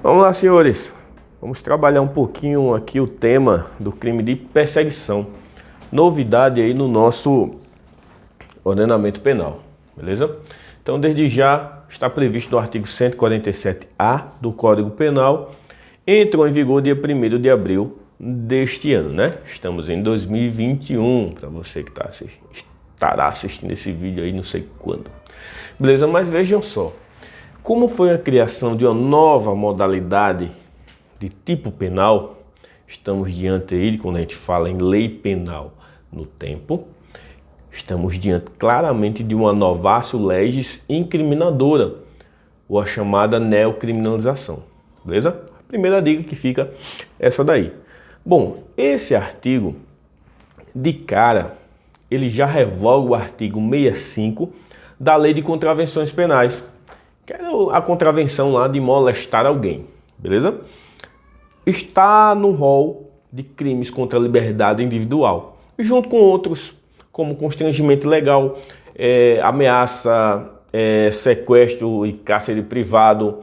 Vamos lá, senhores. Vamos trabalhar um pouquinho aqui o tema do crime de perseguição. Novidade aí no nosso ordenamento penal, beleza? Então, desde já, está previsto no artigo 147-A do Código Penal, entrou em vigor dia 1º de abril deste ano, né? Estamos em 2021, para você que estará assistindo esse vídeo aí, não sei quando. Beleza? Mas vejam só, como foi a criação de uma nova modalidade de tipo penal, estamos diante aí, quando a gente fala em lei penal no tempo, estamos diante claramente de uma novatio legis incriminadora, ou a chamada neocriminalização, beleza? A primeira dica que fica essa daí. Bom, esse artigo, de cara, ele já revoga o artigo 65 da Lei de Contravenções Penais, que é a contravenção lá de molestar alguém, beleza? Está no rol de crimes contra a liberdade individual, junto com outros, como constrangimento ilegal, ameaça, sequestro e cárcere privado,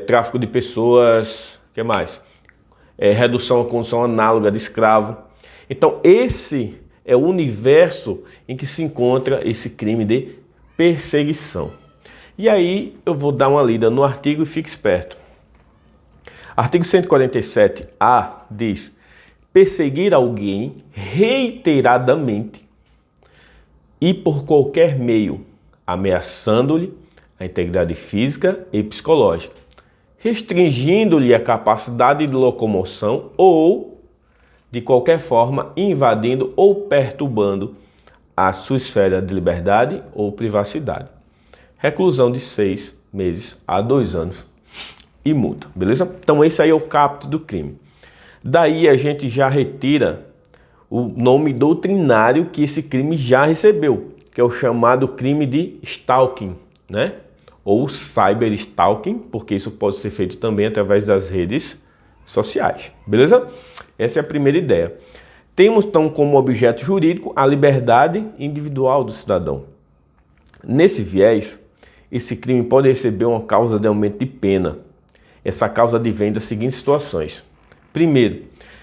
tráfico de pessoas, o que mais? Redução à condição análoga de escravo. Então, esse é o universo em que se encontra esse crime de perseguição. E aí, eu vou dar uma lida no artigo e fique esperto. Artigo 147-A diz: perseguir alguém reiteradamente e por qualquer meio, ameaçando-lhe a integridade física e psicológica, restringindo-lhe a capacidade de locomoção ou, de qualquer forma, invadindo ou perturbando a sua esfera de liberdade ou privacidade. Reclusão de 6 meses a 2 anos e multa, beleza? Então esse aí é o caput do crime. Daí a gente já retira o nome doutrinário que esse crime já recebeu, que é o chamado crime de stalking, né? Ou cyberstalking, porque isso pode ser feito também através das redes sociais, beleza? Essa é a primeira ideia. Temos então como objeto jurídico a liberdade individual do cidadão. Nesse viés, esse crime pode receber uma causa de aumento de pena. Essa causa advém das seguintes situações. Primeiro,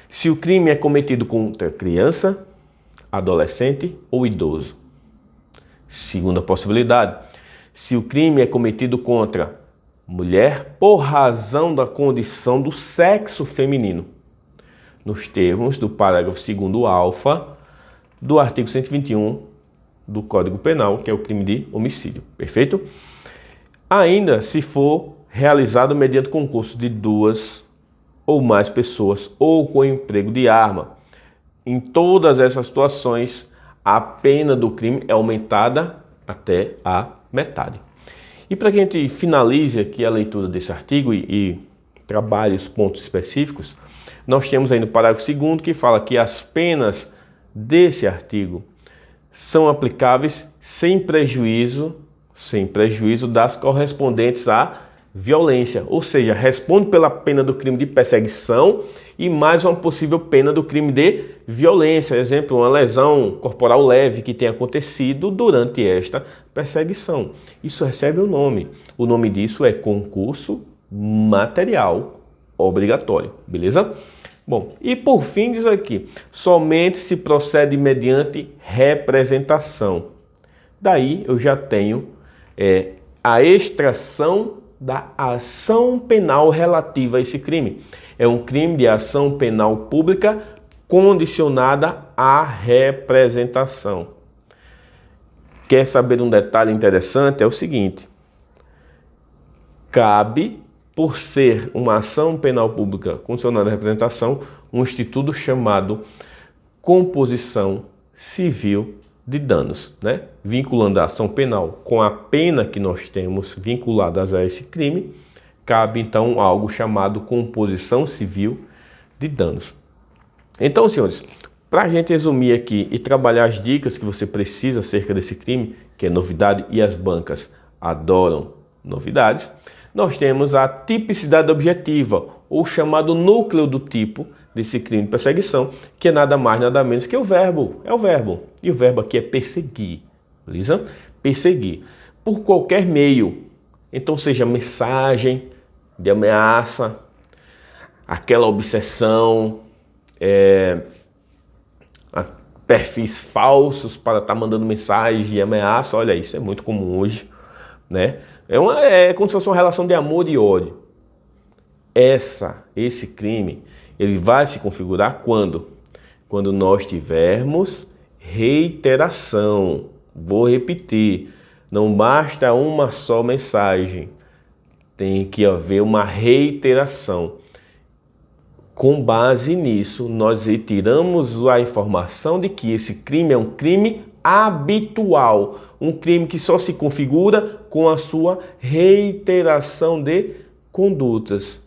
se o crime é cometido contra criança, adolescente ou idoso. Segunda possibilidade, se o crime é cometido contra mulher por razão da condição do sexo feminino, nos termos do parágrafo 2º alfa do artigo 121 do Código Penal, que é o crime de homicídio, perfeito? Ainda se for realizado mediante concurso de 2 ou mais pessoas ou com emprego de arma. Em todas essas situações, a pena do crime é aumentada até a metade. E para que a gente finalize aqui a leitura desse artigo e trabalhe os pontos específicos, nós temos aí no parágrafo 2º que fala que as penas desse artigo são aplicáveis sem prejuízo das correspondentes à violência, ou seja, responde pela pena do crime de perseguição e mais uma possível pena do crime de violência, exemplo, uma lesão corporal leve que tenha acontecido durante esta perseguição. Isso recebe o nome disso é concurso material obrigatório, beleza? Bom, e por fim diz aqui, somente se procede mediante representação. Daí eu já tenho a extração da ação penal relativa a esse crime. É um crime de ação penal pública condicionada à representação. Quer saber um detalhe interessante? É o seguinte: cabe, por ser uma ação penal pública condicionada à representação, um instituto chamado composição civil de danos, né? Vinculando a ação penal com a pena que nós temos vinculadas a esse crime, cabe então algo chamado composição civil de danos. Então, senhores, para a gente resumir aqui e trabalhar as dicas que você precisa acerca desse crime, que é novidade e as bancas adoram novidades, nós temos a tipicidade objetiva, ou chamado núcleo do tipo desse crime de perseguição, que é nada mais, nada menos que o verbo. É o verbo. E o verbo aqui é perseguir. Beleza? Perseguir. Por qualquer meio. Então, seja mensagem, de ameaça, aquela obsessão, perfis falsos para estar mandando mensagem de ameaça. Olha, isso é muito comum hoje, né? É como se fosse uma relação de amor e ódio. Esse crime, ele vai se configurar quando nós tivermos reiteração. Vou repetir, não basta uma só mensagem, tem que haver uma reiteração. Com base nisso, nós retiramos a informação de que esse crime é um crime habitual, um crime que só se configura com a sua reiteração de condutas.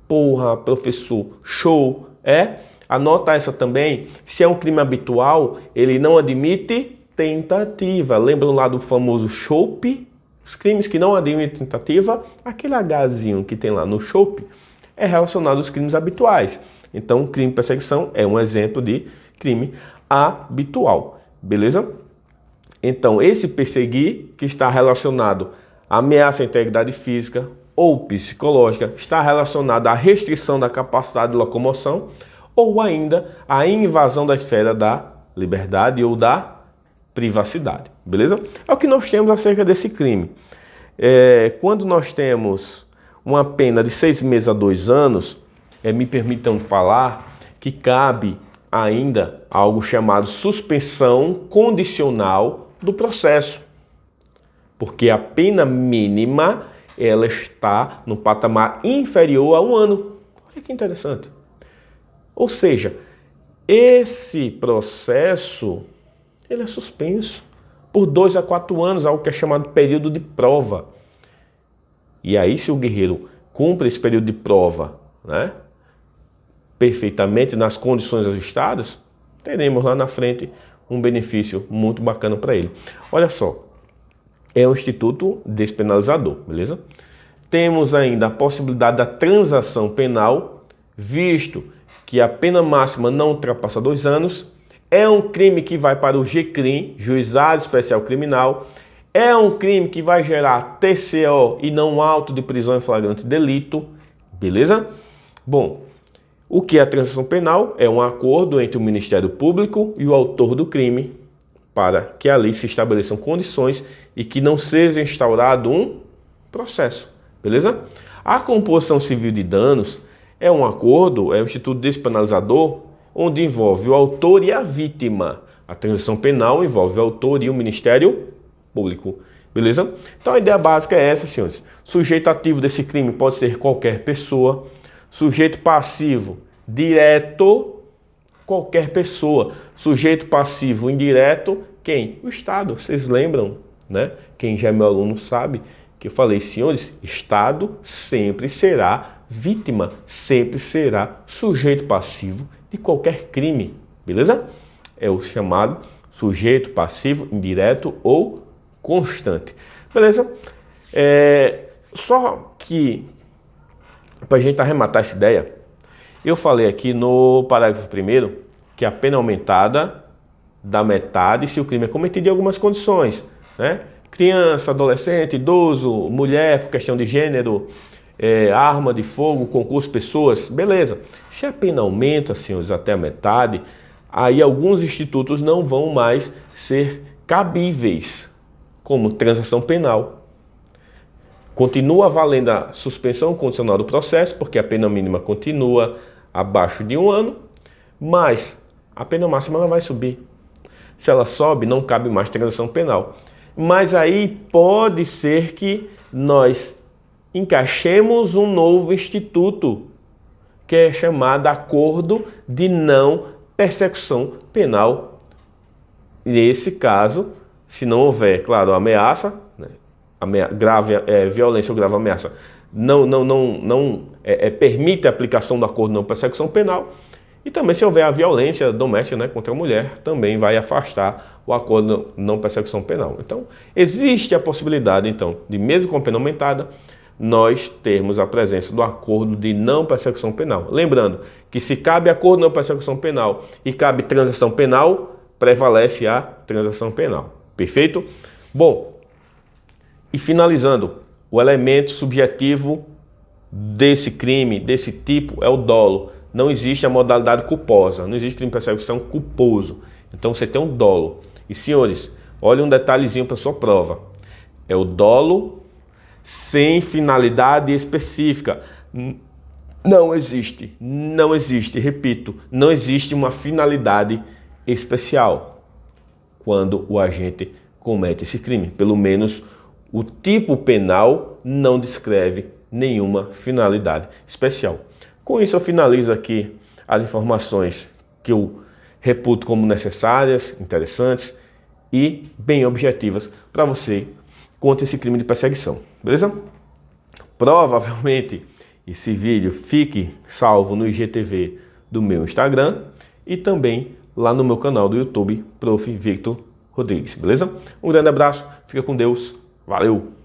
Porra, professor, show! Anota essa também. Se é um crime habitual, ele não admite tentativa. Lembram lá do famoso chope? Os crimes que não admitem tentativa, aquele Hzinho que tem lá no chope, é relacionado aos crimes habituais. Então, crime de perseguição é um exemplo de crime habitual. Beleza? Então, esse perseguir, que está relacionado à ameaça à integridade física ou psicológica, está relacionado à restrição da capacidade de locomoção ou ainda à invasão da esfera da liberdade ou da privacidade. Beleza? É o que nós temos acerca desse crime. Quando nós temos uma pena de 6 meses a 2 anos, me permitam falar que cabe ainda algo chamado suspensão condicional do processo. Porque a pena mínima, ela está no patamar inferior a 1 ano. Olha que interessante. Ou seja, esse processo, ele é suspenso por 2 a 4 anos, algo que é chamado período de prova. E aí, se o guerreiro cumpre esse período de prova, né, perfeitamente, nas condições ajustadas, teremos lá na frente um benefício muito bacana para ele. Olha só, é um instituto despenalizador, beleza? Temos ainda a possibilidade da transação penal, visto que a pena máxima não ultrapassa 2 anos, é um crime que vai para o GCRIM, Juizado Especial Criminal, é um crime que vai gerar TCO e não auto de prisão em flagrante delito, beleza? Bom, o que é a transação penal? É um acordo entre o Ministério Público e o autor do crime para que ali se estabeleçam condições e que não seja instaurado um processo, beleza? A composição civil de danos é um acordo, é um instituto despenalizador, onde envolve o autor e a vítima. A transação penal envolve o autor e o Ministério Público, beleza? Então a ideia básica é essa, senhores. Sujeito ativo desse crime pode ser qualquer pessoa. Sujeito passivo direto, qualquer pessoa. Sujeito passivo indireto, quem? O Estado. Vocês lembram, né? Quem já é meu aluno sabe que eu falei, senhores, Estado sempre será vítima, sempre será sujeito passivo de qualquer crime, beleza? É o chamado sujeito passivo indireto ou constante, beleza? Só que, para a gente arrematar essa ideia, eu falei aqui no parágrafo 1º que a pena é aumentada da metade se o crime é cometido em algumas condições, né? Criança, adolescente, idoso, mulher, por questão de gênero, arma de fogo, concurso, pessoas, beleza. Se a pena aumenta, senhores, até a metade, aí alguns institutos não vão mais ser cabíveis, como transação penal. Continua valendo a suspensão condicional do processo, porque a pena mínima continua abaixo de 1 ano, mas a pena máxima ela vai subir. Se ela sobe, não cabe mais transação penal. Mas aí pode ser que nós encaixemos um novo instituto, que é chamado Acordo de Não Persecução Penal. Nesse caso, se não houver, claro, ameaça, né, violência ou grave ameaça, não permite a aplicação do Acordo de Não Persecução Penal. E também se houver a violência doméstica, né, contra a mulher, também vai afastar o Acordo de Não Persecução Penal. Então, existe a possibilidade, então, de mesmo com a pena aumentada, nós termos a presença do Acordo de Não Persecução Penal. Lembrando que se cabe Acordo de Não Persecução Penal e cabe transação penal, prevalece a transação penal. Perfeito? Bom, e finalizando, o elemento subjetivo desse crime, desse tipo, é o dolo. Não existe a modalidade culposa, não existe crime de perseguição culposo. Então você tem um dolo. E senhores, olha um detalhezinho para sua prova. É o dolo sem finalidade específica. Não existe, repito, não existe uma finalidade especial quando o agente comete esse crime. Pelo menos o tipo penal não descreve nenhuma finalidade especial. Com isso eu finalizo aqui as informações que eu reputo como necessárias, interessantes e bem objetivas para você contra esse crime de perseguição, beleza? Provavelmente esse vídeo fique salvo no IGTV do meu Instagram e também lá no meu canal do YouTube, Prof. Victor Rodrigues, beleza? Um grande abraço, fica com Deus, valeu!